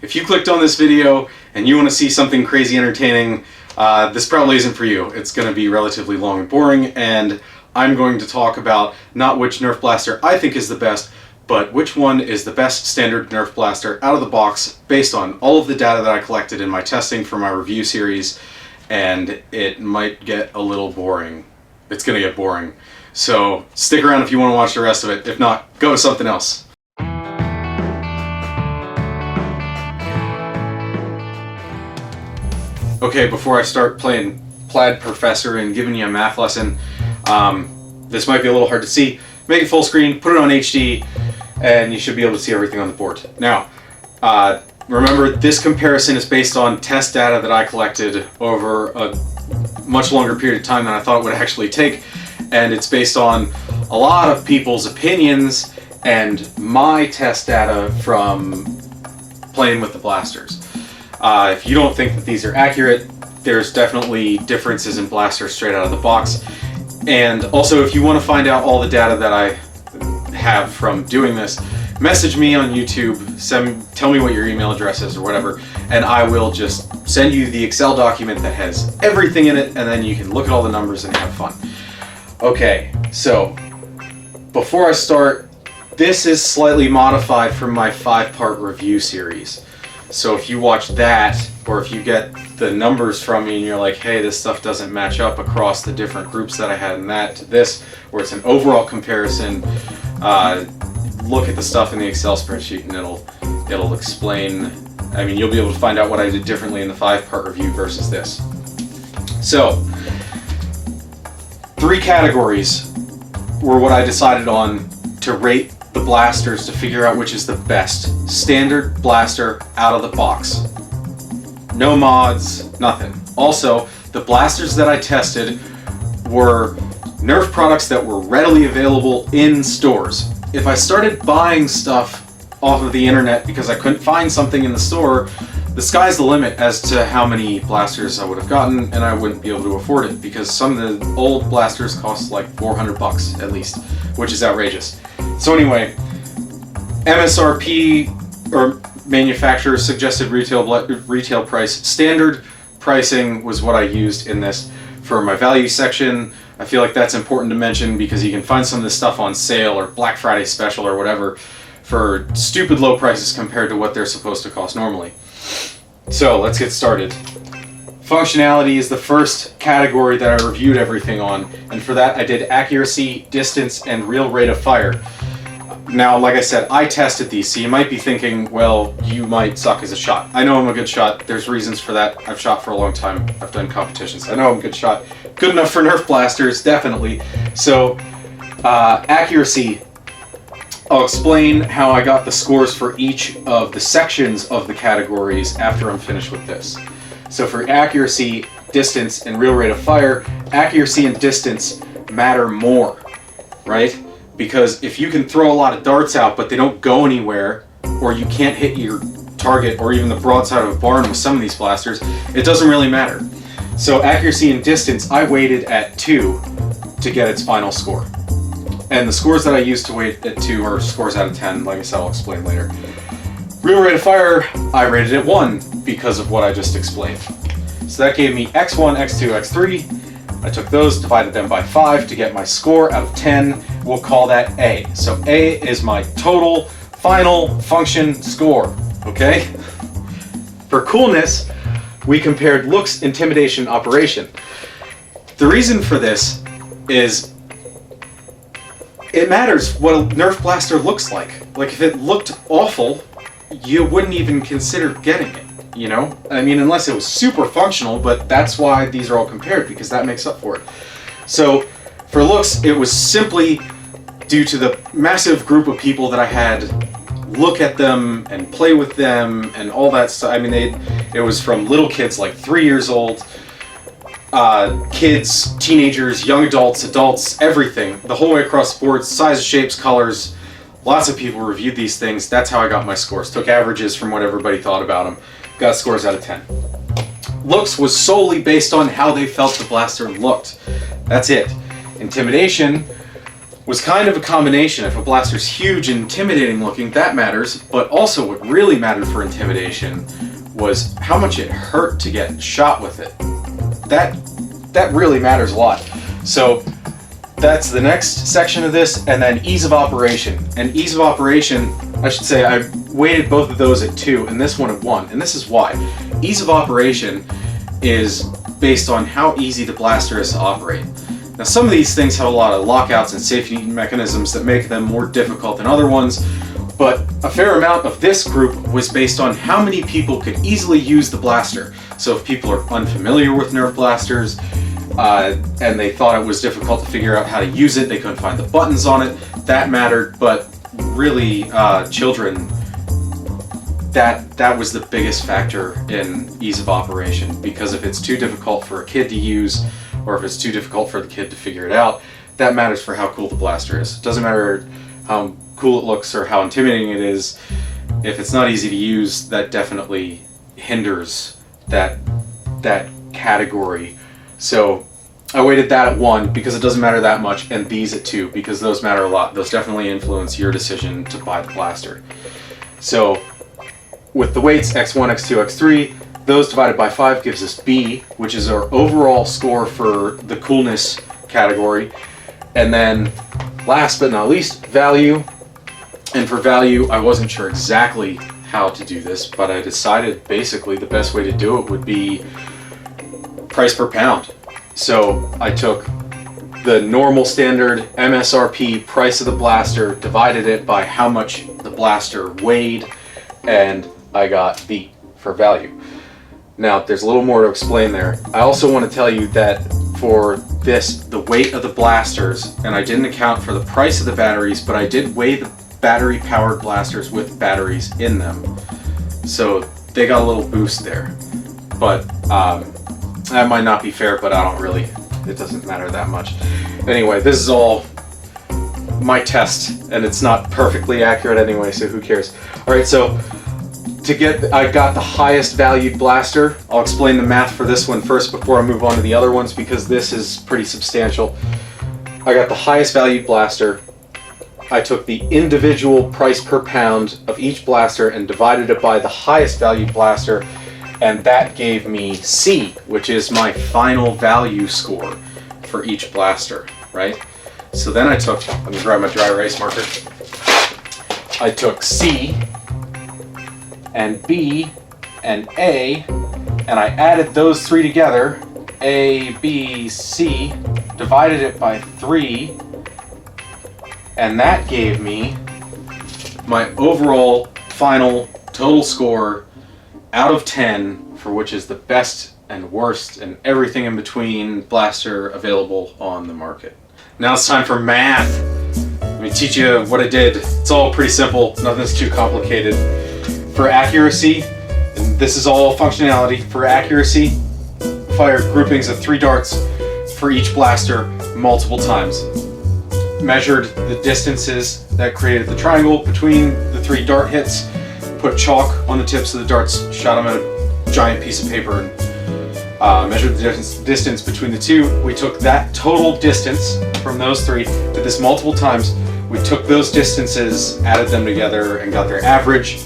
if you clicked on this video and you want to see something crazy entertaining, this probably isn't for you. It's going to be relatively long and boring, and I'm going to talk about not which Nerf blaster I think is the best, but which one is the best standard Nerf blaster out of the box based on all of the data that I collected in my testing for my review series, and it might get a little boring. It's going to get boring. So stick around if you want to watch the rest of it. If not, go to something else. Okay, before I start playing Plaid Professor and giving you a math lesson, this might be a little hard to see. Make it full screen, put it on HD, and you should be able to see everything on the board. Now, remember, this comparison is based on test data that I collected over a much longer period of time than I thought it would actually take, and it's based on a lot of people's opinions and my test data from playing with the blasters. If you don't think that these are accurate, there's definitely differences in blasters straight out of the box. And also, if you want to find out all the data that I have from doing this, message me on YouTube, tell me what your email address is or whatever, and I will just send you the Excel document that has everything in it, and then you can look at all the numbers and have fun. Okay, so before I start, this is slightly modified from my 5-part review series. So if you watch that, or if you get the numbers from me and you're like, hey, this stuff doesn't match up across the different groups that I had in that to this, or it's an overall comparison, look at the stuff in the Excel spreadsheet and it'll explain. I mean, you'll be able to find out what I did differently in the 5-part review versus this. So, 3 categories were what I decided on to rate the blasters to figure out which is the best standard blaster out of the box. No mods, nothing. Also, the blasters that I tested were Nerf products that were readily available in stores. If I started buying stuff off of the internet because I couldn't find something in the store, the sky's the limit as to how many blasters I would have gotten, and I wouldn't be able to afford it because some of the old blasters cost like $400 at least, which is outrageous. So anyway, MSRP or manufacturer suggested retail price. Standard pricing was what I used in this for my value section. I feel like that's important to mention because you can find some of this stuff on sale or Black Friday special or whatever for stupid low prices compared to what they're supposed to cost normally. So let's get started. Functionality is the first category that I reviewed everything on, and for that I did accuracy, distance, and real rate of fire. Now, like I said, I tested these, so you might be thinking, well, you might suck as a shot. I know I'm a good shot. There's reasons for that. I've shot for a long time. I've done competitions. I know I'm a good shot. Good enough for Nerf blasters, definitely. So, accuracy. I'll explain how I got the scores for each of the sections of the categories after I'm finished with this. So for accuracy, distance, and real rate of fire, accuracy and distance matter more, right? Because if you can throw a lot of darts out but they don't go anywhere, or you can't hit your target or even the broadside of a barn with some of these blasters, it doesn't really matter. So accuracy and distance, I weighted at 2 to get its final score. And the scores that I used to weight at 2 are scores out of 10, like I said, I'll explain later. Real rate of fire, I rated at 1 because of what I just explained. So that gave me X1, X2, X3. I took those, divided them by 5 to get my score out of 10. We'll call that A. So A is my total final function score, okay? For coolness, we compared looks, intimidation, operation. The reason for this is it matters what a Nerf blaster looks like. Like, if it looked awful, you wouldn't even consider getting it, you know? I mean, unless it was super functional, but that's why these are all compared, because that makes up for it. So, for looks, it was simply due to the massive group of people that I had look at them and play with them and all that stuff. I mean, it was from little kids like 3 years old, kids, teenagers, young adults, adults, everything, the whole way across the board, sizes, shapes, colors. Lots of people reviewed these things. That's how I got my scores. Took averages from what everybody thought about them. Got scores out of 10. Looks was solely based on how they felt the blaster looked. That's it. Intimidation was kind of a combination. If a blaster's huge and intimidating looking, that matters, but also what really mattered for intimidation was how much it hurt to get shot with it. That really matters a lot. So that's the next section of this, and then ease of operation. And ease of operation, I should say, I weighted both of those at 2 and this one at 1, and this is why. Ease of operation is based on how easy the blaster is to operate. Now, some of these things have a lot of lockouts and safety mechanisms that make them more difficult than other ones, but a fair amount of this group was based on how many people could easily use the blaster. So if people are unfamiliar with NERF blasters, and they thought it was difficult to figure out how to use it, they couldn't find the buttons on it, that mattered, but really, children, that was the biggest factor in ease of operation, because if it's too difficult for a kid to use, or if it's too difficult for the kid to figure it out, that matters for how cool the blaster is. It doesn't matter how cool it looks or how intimidating it is. If it's not easy to use, that definitely hinders that category. So I weighted that at 1 because it doesn't matter that much, and these at 2 because those matter a lot. Those definitely influence your decision to buy the blaster. So with the weights x1, x2, x3, those divided by 5 gives us B, which is our overall score for the coolness category. And then last but not least, value. And for value, I wasn't sure exactly how to do this, but I decided basically the best way to do it would be price per pound. So I took the normal standard MSRP price of the blaster, divided it by how much the blaster weighed, and I got V for value. Now, there's a little more to explain there. I also want to tell you that for this, the weight of the blasters, and I didn't account for the price of the batteries, but I did weigh the battery-powered blasters with batteries in them. So they got a little boost there. But that might not be fair, but it doesn't matter that much. Anyway, this is all my test, and it's not perfectly accurate anyway, so who cares? All right, so I got the highest valued blaster. I'll explain the math for this one first before I move on to the other ones, because this is pretty substantial. I got the highest valued blaster. I took the individual price per pound of each blaster and divided it by the highest valued blaster, and that gave me C, which is my final value score for each blaster, right? So then let me grab my dry erase marker. I took C and B and A, and I added those 3 together, A, B, C, divided it by 3, and that gave me my overall final total score out of 10, for which is the best and worst and everything in between blaster available on the market. Now it's time for math. Let me teach you what I did. It's all pretty simple, nothing's too complicated. For accuracy, and this is all functionality, for accuracy, fired groupings of 3 darts for each blaster multiple times. Measured the distances that created the triangle between the 3 dart hits, put chalk on the tips of the darts, shot them at a giant piece of paper, and measured the distance between the 2. We took that total distance from those 3, did this multiple times. We took those distances, added them together, and got their average.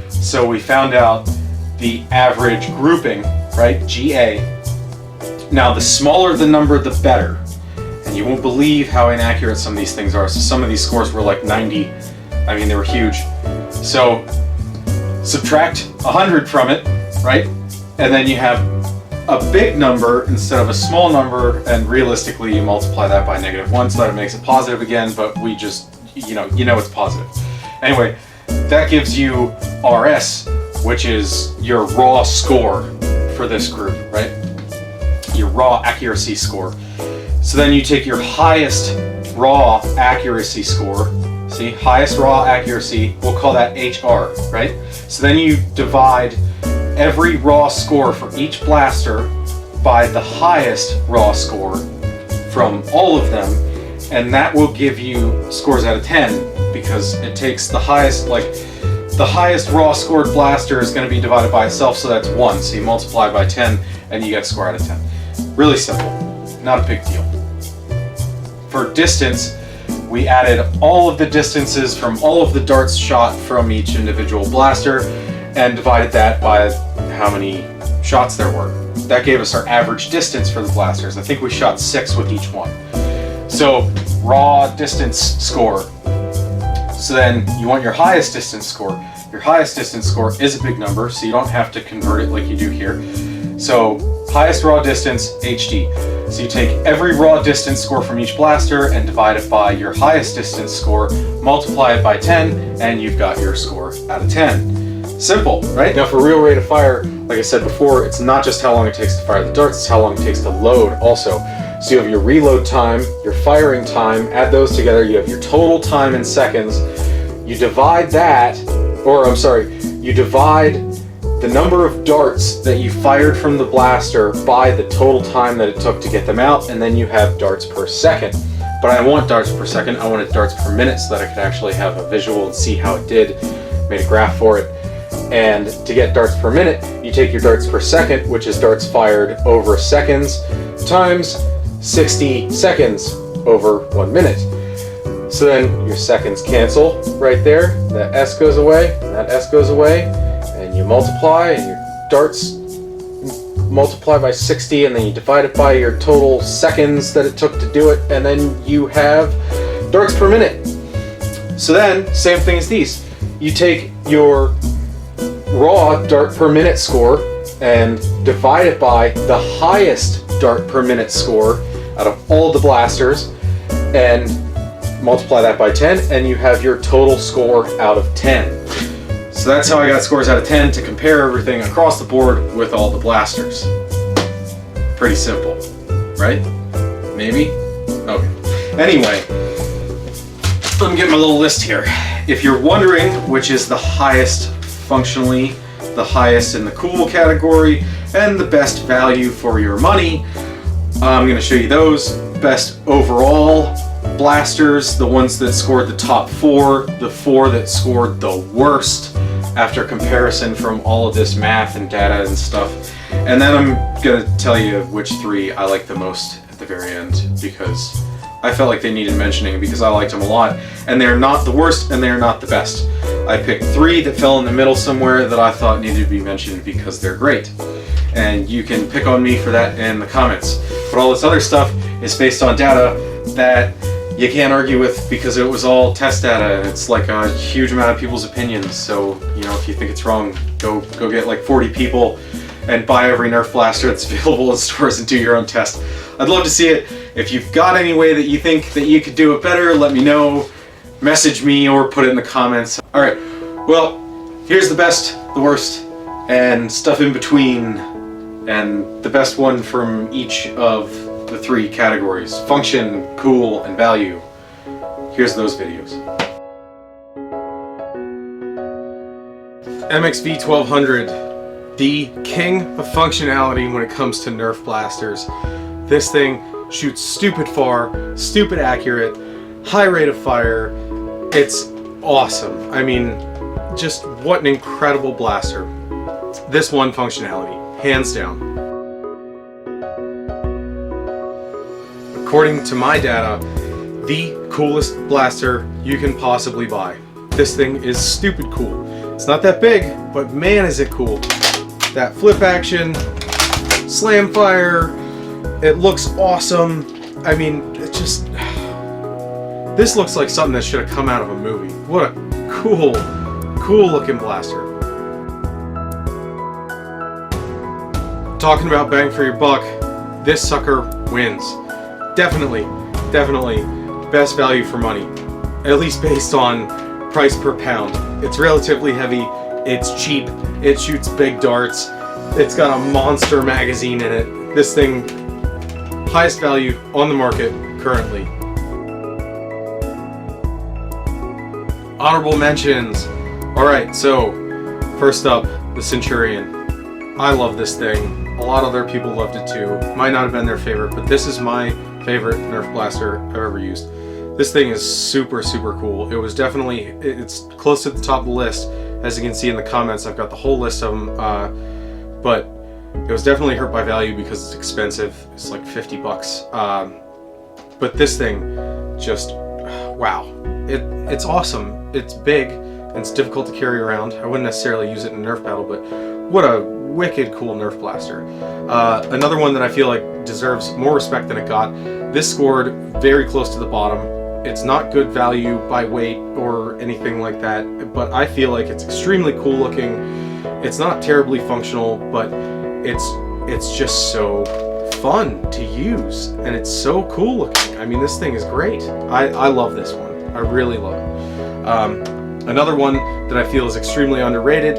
So we found out the average grouping, right, GA. Now, the smaller the number, the better. And you won't believe how inaccurate some of these things are. So some of these scores were like 90. I mean, they were huge. So subtract 100 from it, right? And then you have a big number instead of a small number, and realistically you multiply that by -1 so that it makes it positive again, but we just, you know it's positive. Anyway, that gives you RS, which is your raw score for this group, right? Your raw accuracy score. So then you take your highest raw accuracy score, see, highest raw accuracy, we'll call that HR, right? So then you divide every raw score for each blaster by the highest raw score from all of them, and that will give you scores out of 10, because it takes the highest, the highest raw scored blaster is going to be divided by itself, so that's 1. So you multiply by 10 and you get a score out of 10. Really simple, not a big deal. For distance, we added all of the distances from all of the darts shot from each individual blaster and divided that by how many shots there were. That gave us our average distance for the blasters. I think we shot 6 with each one. So raw distance score. So then you want your highest distance score. Your highest distance score is a big number, so you don't have to convert it like you do here. So highest raw distance, HD. So you take every raw distance score from each blaster and divide it by your highest distance score, multiply it by 10, and you've got your score out of 10. Simple, right? Now for real rate of fire, like I said before, it's not just how long it takes to fire the darts, it's how long it takes to load also. So you have your reload time, your firing time, add those together, you have your total time in seconds. You divide that, you divide the number of darts that you fired from the blaster by the total time that it took to get them out, and then you have darts per second. But I want darts per second, I wanted darts per minute so that I could actually have a visual and see how it did. Made a graph for it. And to get darts per minute, you take your darts per second, which is darts fired over seconds, times 60 seconds over 1 minute. So then your seconds cancel right there, that S goes away, and that S goes away, and you multiply, and your darts multiply by 60, and then you divide it by your total seconds that it took to do it, and then you have darts per minute. So then, same thing as these. You take your raw dart per minute score and divide it by the highest dart per minute score out of all the blasters and multiply that by 10, and you have your total score out of 10. So that's how I got scores out of 10 to compare everything across the board with all the blasters. Pretty simple, right? Maybe? Okay. Anyway, let me get my little list here. If you're wondering which is the highest functionally, the highest in the cool category, and the best value for your money, I'm going to show you those. Best overall blasters, the ones that scored the top 4, the 4 that scored the worst after comparison from all of this math and data and stuff. And then I'm going to tell you which 3 I like the most at the very end, because I felt like they needed mentioning because I liked them a lot. And they're not the worst and they're not the best. I picked 3 that fell in the middle somewhere that I thought needed to be mentioned because they're great. And you can pick on me for that in the comments. But all this other stuff is based on data that you can't argue with because it was all test data, and it's like a huge amount of people's opinions. So, you know, if you think it's wrong, go get like 40 people and buy every Nerf blaster that's available in stores and do your own test. I'd love to see it. If you've got any way that you think that you could do it better, let me know. Message me or put it in the comments. Alright, well, here's the best, the worst, and stuff in between, and the best one from each of the 3 categories: function, cool, and value. Here's those videos. MXV 1200, the king of functionality when it comes to Nerf blasters. This thing shoots stupid far, stupid accurate, high rate of fire. It's awesome. I mean, just what an incredible blaster. This one functionality, hands down. According to my data, the coolest blaster you can possibly buy. This thing is stupid cool. It's not that big, but man is it cool. That flip action, slam fire, it looks awesome. I mean, it just... This looks like something that should have come out of a movie. What a cool looking blaster. Talking about bang for your buck, this sucker wins. Definitely best value for money, at least based on price per pound. It's relatively heavy, it's cheap, it shoots big darts, it's got a monster magazine in it. This thing, highest value on the market currently. Honorable mentions. Alright, so first up, the Centurion. I love this thing. A lot of other people loved it too. Might not have been their favorite, but this is my favorite Nerf blaster I've ever used. This thing is super cool. It was definitely, it's close to the top of the list. As you can see in the comments, I've got the whole list of them, but it was definitely hurt by value because it's expensive. It's like 50 bucks. But this thing, just wow, it's awesome. It's big and it's difficult to carry around. I wouldn't necessarily use it in a Nerf battle, but what a wicked cool Nerf blaster. Another one that I feel like deserves more respect than it got. This scored very close to the bottom. It's not good value by weight or anything like that, but I feel like it's extremely cool looking. It's not terribly functional, but it's just so fun to use, and it's so cool looking. I mean, this thing is great. I love this one. I really love it. Another one that I feel is extremely underrated,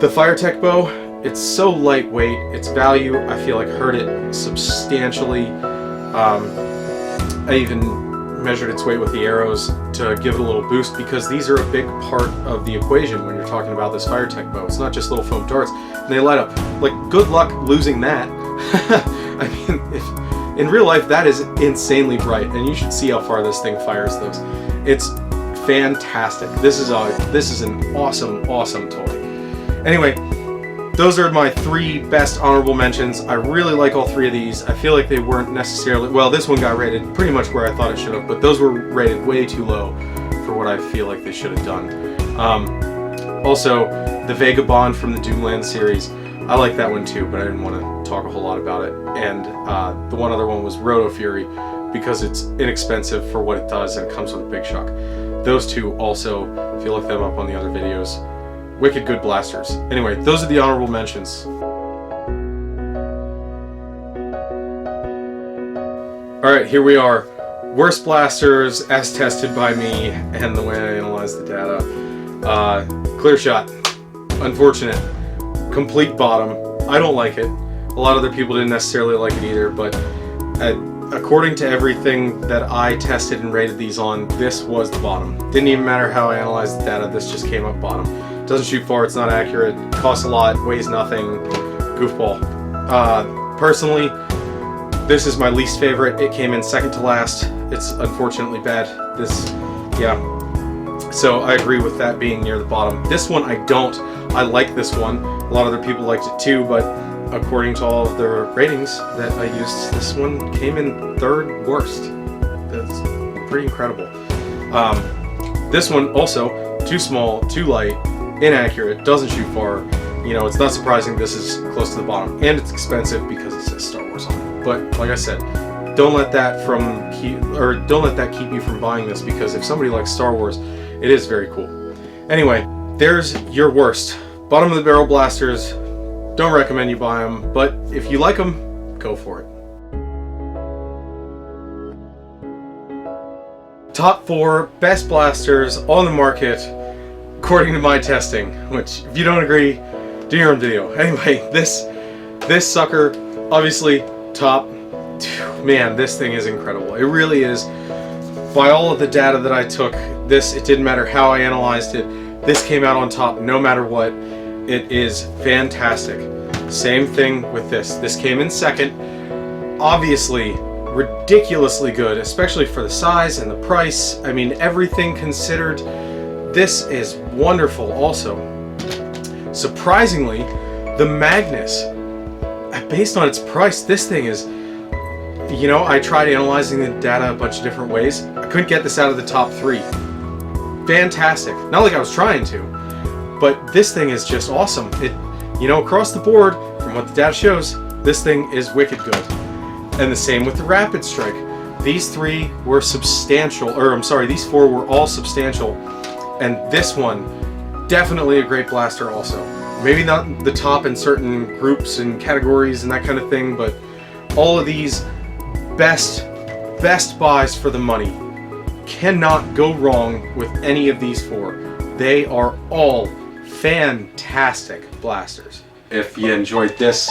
the FireTech bow. It's so lightweight. Its value, I feel like, hurt it substantially. I even measured its weight with the arrows to give it a little boost, because these are a big part of the equation when you're talking about this FireTech bow. It's not just little foam darts, and they light up. Like, good luck losing that. I mean, in real life, that is insanely bright, and you should see how far this thing fires those. It's fantastic. This is an awesome toy. Anyway, those are my 3 best honorable mentions. I really like all 3 of these. I feel like they weren't necessarily, well, this one got rated pretty much where I thought it should have, but those were rated way too low for what I feel like they should have done. Also, the Vagabond from the Doomland series, I like that one too, but I didn't want to talk a whole lot about it. And the one other one was Roto Fury, because it's inexpensive for what it does and it comes with a big shock. Those 2 also, if you look them up on the other videos, wicked good blasters. Anyway, those are the honorable mentions. Alright, here we are. Worst blasters as tested by me and the way I analyze the data. Clear shot. Unfortunate. Complete bottom. I don't like it. A lot of other people didn't necessarily like it either, but according to everything that I tested and rated these on, this was the bottom. Didn't even matter how I analyzed the data, this just came up bottom. Doesn't shoot far, it's not accurate, costs a lot, weighs nothing, goofball. Personally, this is my least favorite. It came in second to last. It's unfortunately bad. Yeah. So I agree with that being near the bottom. This one I don't. I like this one. A lot of other people liked it too, but according to all of the ratings that I used, this one came in 3rd worst. That's pretty incredible. This one also, too small, too light, inaccurate, doesn't shoot far. You know, it's not surprising this is close to the bottom, and it's expensive because it says Star Wars on it. But like I said, don't let that keep you from buying this, because if somebody likes Star Wars, it is very cool. Anyway, there's your worst. Bottom of the barrel blasters. Don't recommend you buy them, but if you like them, go for it. Top 4 best blasters on the market, according to my testing, which, if you don't agree, do your own video. Anyway, this sucker, obviously top. Man, this thing is incredible. It really is. By all of the data that I took, it didn't matter how I analyzed it, this came out on top no matter what. It is fantastic. Same thing with this. This came in second. Obviously, ridiculously good, especially for the size and the price. I mean, everything considered, this is wonderful also. Surprisingly, the Magnus, based on its price, this thing is, you know, I tried analyzing the data a bunch of different ways. I couldn't get this out of the top 3. Fantastic. Not like I was trying to, but this thing is just awesome. It, you know, across the board, from what the data shows, this thing is wicked good. And the same with the Rapid Strike. These 3 were substantial, or I'm sorry, these 4 were all substantial. And this one, definitely a great blaster also. Maybe not the top in certain groups and categories and that kind of thing, but all of these best buys for the money. Cannot go wrong with any of these 4. They are all fantastic blasters. If you enjoyed this,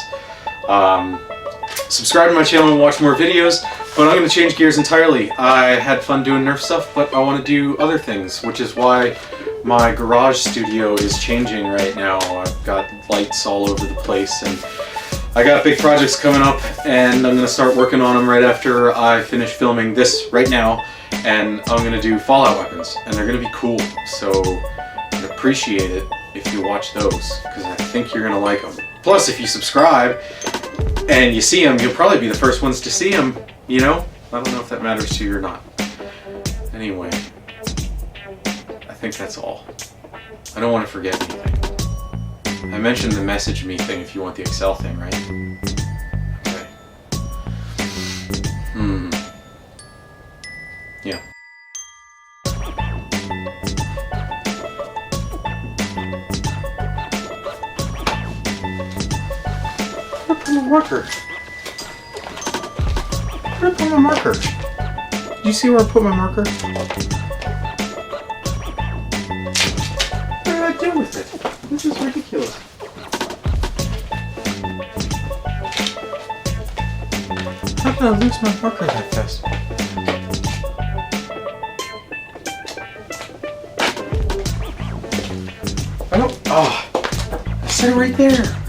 subscribe to my channel and watch more videos, but I'm going to change gears entirely. I had fun doing Nerf stuff, but I want to do other things, which is why my garage studio is changing right now. I've got lights all over the place, and I got big projects coming up, and I'm going to start working on them right after I finish filming this right now, and I'm going to do Fallout weapons, and they're going to be cool, so I'd appreciate it if you watch those, because I think you're going to like them. Plus, if you subscribe and you see them, you'll probably be the first ones to see them, you know? I don't know if that matters to you or not. Anyway, I think that's all. I don't want to forget anything. I mentioned the message me thing if you want the Excel thing, right? Okay. Yeah. Where did I put my marker? Where did I put my marker? Do you see where I put my marker? What did I do with it? This is ridiculous. How did I lose my marker that fast? I don't. Oh, I said it right there.